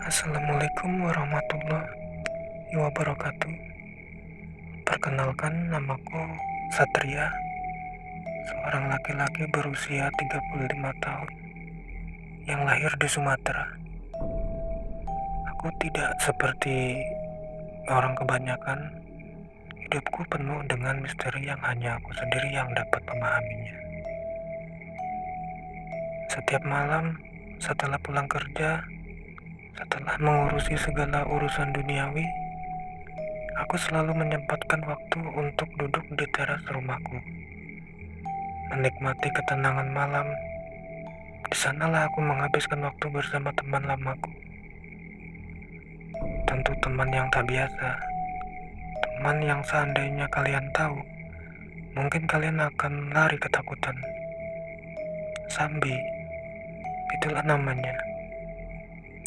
Assalamualaikum warahmatullahi wabarakatuh. Perkenalkan, namaku Satria, seorang laki-laki berusia 35 tahun yang lahir di Sumatera. Aku tidak seperti orang kebanyakan. Hidupku penuh dengan misteri yang hanya aku sendiri yang dapat memahaminya. Setiap malam setelah pulang kerja, setelah mengurusi segala urusan duniawi, aku selalu menyempatkan waktu untuk duduk di teras rumahku, menikmati ketenangan malam. Di sanalah aku menghabiskan waktu bersama teman lamaku. Tentu teman yang tak biasa, teman yang seandainya kalian tahu, mungkin kalian akan lari ketakutan. Sambi, itulah namanya.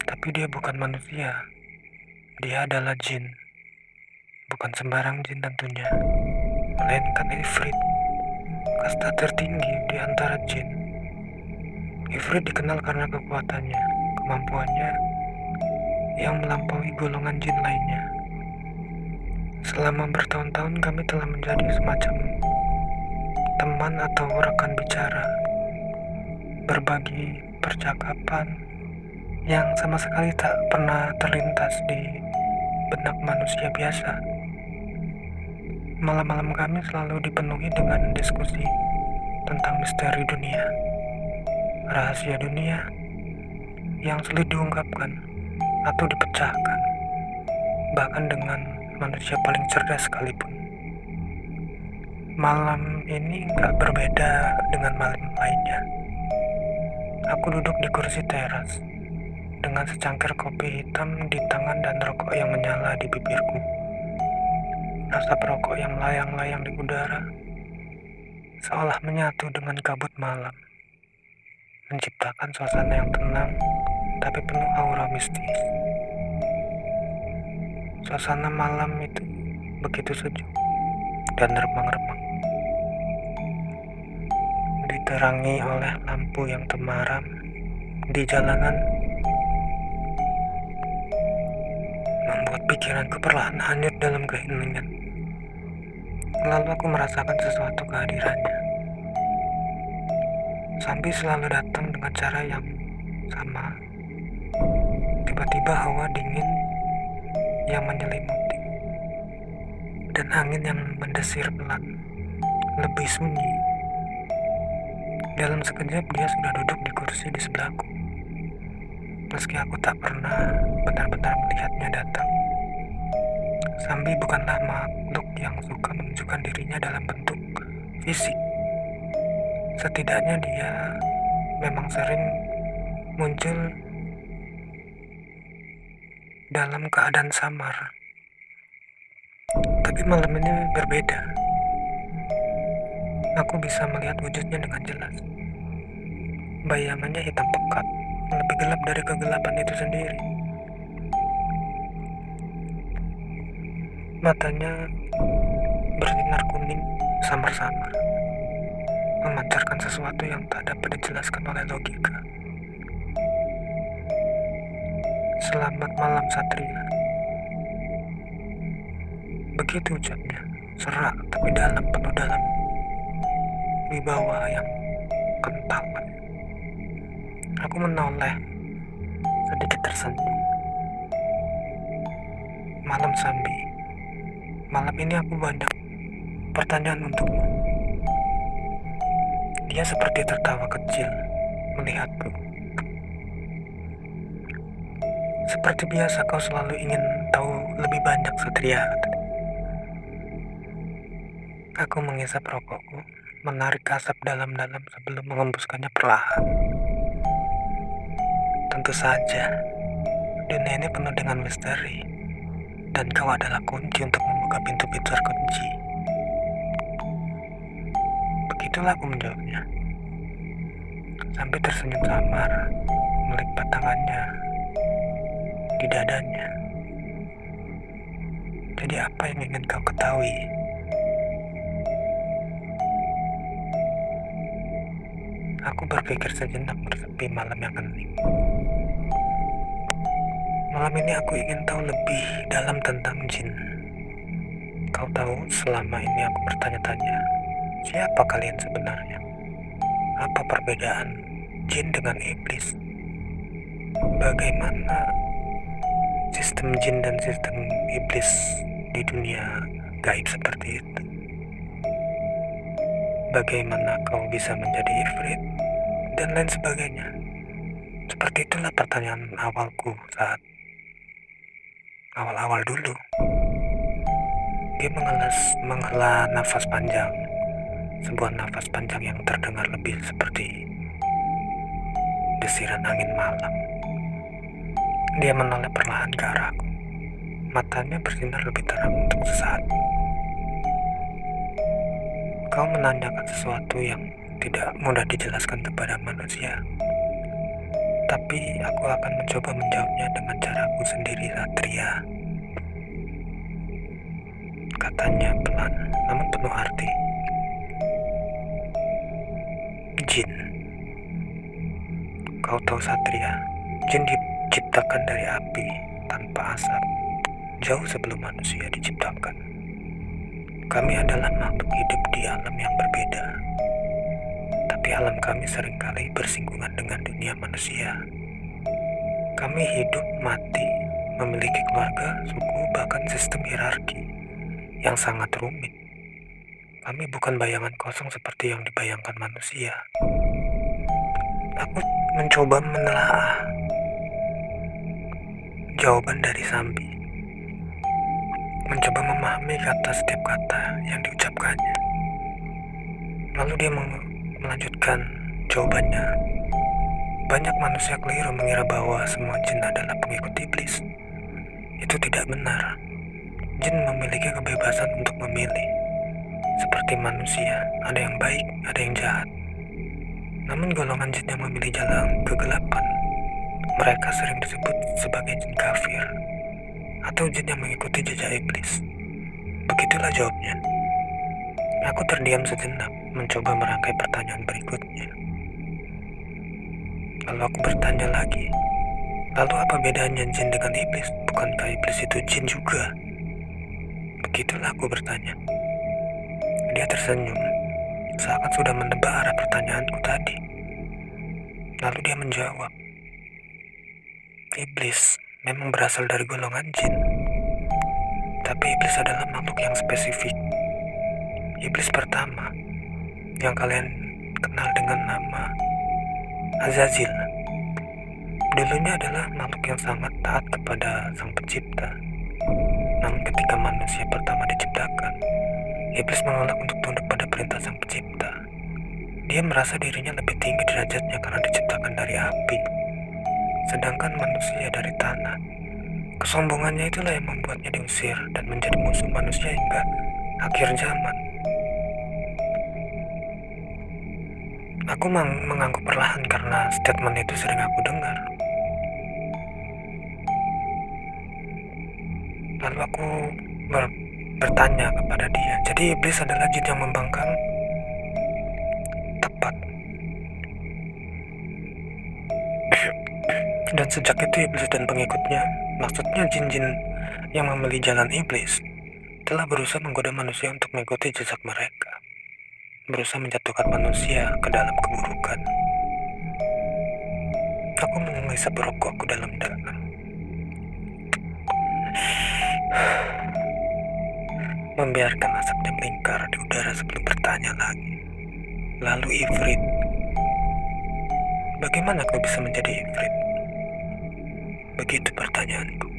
Tapi dia bukan manusia, dia adalah jin. Bukan sembarang jin tentunya, melainkan Ifrit, kasta tertinggi di antara jin. Ifrit dikenal karena kekuatannya, kemampuannya yang melampaui golongan jin lainnya. Selama bertahun-tahun kami telah menjadi semacam teman atau rekan bicara, berbagi percakapan yang sama sekali tak pernah terlintas di benak manusia biasa. Malam-malam kami selalu dipenuhi dengan diskusi tentang misteri dunia, rahasia dunia yang sulit diungkapkan atau dipecahkan, bahkan dengan manusia paling cerdas sekalipun. Malam ini gak berbeda dengan malam lainnya. Aku duduk di kursi teras dengan secangkir kopi hitam di tangan dan rokok yang menyala di bibirku. Asap rokok yang melayang-layang di udara seolah menyatu dengan kabut malam, menciptakan suasana yang tenang tapi penuh aura mistis. Suasana malam itu begitu sejuk dan remang-remang, diterangi oleh lampu yang temaram di jalanan, membuat pikiranku perlahan hanyut dalam keheningan. Lalu aku merasakan sesuatu kehadirannya. Sambi selalu datang dengan cara yang sama. Tiba-tiba hawa dingin yang menyelimuti dan angin yang mendesir pelan, lebih sunyi. Dalam sekejap dia sudah duduk di kursi di sebelahku. Meski aku tak pernah benar-benar melihatnya datang. Sambi bukanlah makhluk yang suka menunjukkan dirinya dalam bentuk fisik. Setidaknya dia memang sering muncul dalam keadaan samar. Tapi malam ini berbeda. Aku bisa melihat wujudnya dengan jelas. Bayangannya hitam pekat, lebih gelap dari kegelapan itu sendiri. Matanya bersinar kuning samar-samar, memancarkan sesuatu yang tak dapat dijelaskan oleh logika. Selamat malam Satria. Begitu ucapnya, serak tapi dalam, penuh dalam wibawa yang kental. Aku menoleh, sedikit tersenyum. Malam Sambi, malam ini aku banyak pertanyaan untukmu. Dia seperti tertawa kecil melihatku. Seperti biasa kau selalu ingin tahu lebih banyak, Satria. Aku mengisap rokokku, menarik asap dalam-dalam sebelum mengembuskannya perlahan. Tentu saja, dunia ini penuh dengan misteri, dan kau adalah kunci untuk membuka pintu-pintu terkunci. Begitulah aku menjawabnya. Sampai tersenyum samar, melipat tangannya di dadanya. Jadi apa yang ingin kau ketahui? Aku berpikir sejenak bersepi malam yang hening. Malam ini aku ingin tahu lebih dalam tentang jin. Kau tahu, selama ini aku bertanya-tanya, siapa kalian sebenarnya? Apa perbedaan jin dengan iblis? Bagaimana sistem jin dan sistem iblis di dunia gaib seperti itu? Bagaimana kau bisa menjadi ifrit? Dan lain sebagainya. Seperti itulah pertanyaan awalku saat awal-awal dulu. Dia menghela nafas panjang, sebuah nafas panjang yang terdengar lebih seperti desiran angin malam. Dia menoleh perlahan ke arahku. Matanya bersinar lebih terang untuk sesaat. Kau menanyakan sesuatu yang tidak mudah dijelaskan kepada manusia. Tapi aku akan mencoba menjawabnya dengan caraku sendiri, Satria. Katanya pelan, namun penuh arti. Jin. Kau tahu, Satria, jin diciptakan dari api tanpa asap, jauh sebelum manusia diciptakan. Kami adalah makhluk hidup di alam yang berbeda. Tapi alam kami seringkali bersinggungan dengan dunia manusia. Kami hidup, mati, memiliki keluarga, suku, bahkan sistem hierarki yang sangat rumit. Kami bukan bayangan kosong seperti yang dibayangkan manusia. Aku mencoba menelaah jawaban dari Sambi, mencoba memahami kata setiap kata yang diucapkannya. Lalu dia melanjutkan jawabannya. Banyak manusia keliru mengira bahwa semua jin adalah pengikut iblis. Itu tidak benar. Jin memiliki kebebasan untuk memilih. Seperti manusia, ada yang baik, ada yang jahat. Namun golongan jin yang memilih jalan kegelapan, mereka sering disebut sebagai jin kafir atau jin yang mengikuti jejak iblis. Begitulah jawabnya. Aku terdiam sejenak, mencoba merangkai pertanyaan berikutnya. Lalu aku bertanya lagi, lalu apa bedanya jin dengan iblis? Bukankah iblis itu jin juga? Begitulah aku bertanya. Dia tersenyum, seakan sudah menebak arah pertanyaanku tadi. Lalu dia menjawab, iblis memang berasal dari golongan jin. Tapi iblis adalah makhluk yang spesifik. Iblis pertama, yang kalian kenal dengan nama Azazil, dulunya adalah makhluk yang sangat taat kepada Sang Pencipta. Namun ketika manusia pertama diciptakan, iblis menolak untuk tunduk pada perintah Sang Pencipta. Dia merasa dirinya lebih tinggi derajatnya karena diciptakan dari api, sedangkan manusia dari tanah. Kesombongannya itulah yang membuatnya diusir dan menjadi musuh manusia hingga akhir zaman. Aku mengangguk perlahan karena statement itu sering aku dengar. Lalu aku bertanya kepada dia, jadi iblis adalah jin yang membangkang? Tepat. Dan sejak itu iblis dan pengikutnya, maksudnya jin-jin yang memilih jalan iblis, telah berusaha menggoda manusia untuk mengikuti jejak mereka, berusaha menjatuhkan manusia ke dalam keburukan. Aku mengisap rokokku dalam-dalam, membiarkan asapnya melingkar di udara sebelum bertanya lagi. Lalu ifrit, bagaimana kau bisa menjadi ifrit? Begitu pertanyaanku.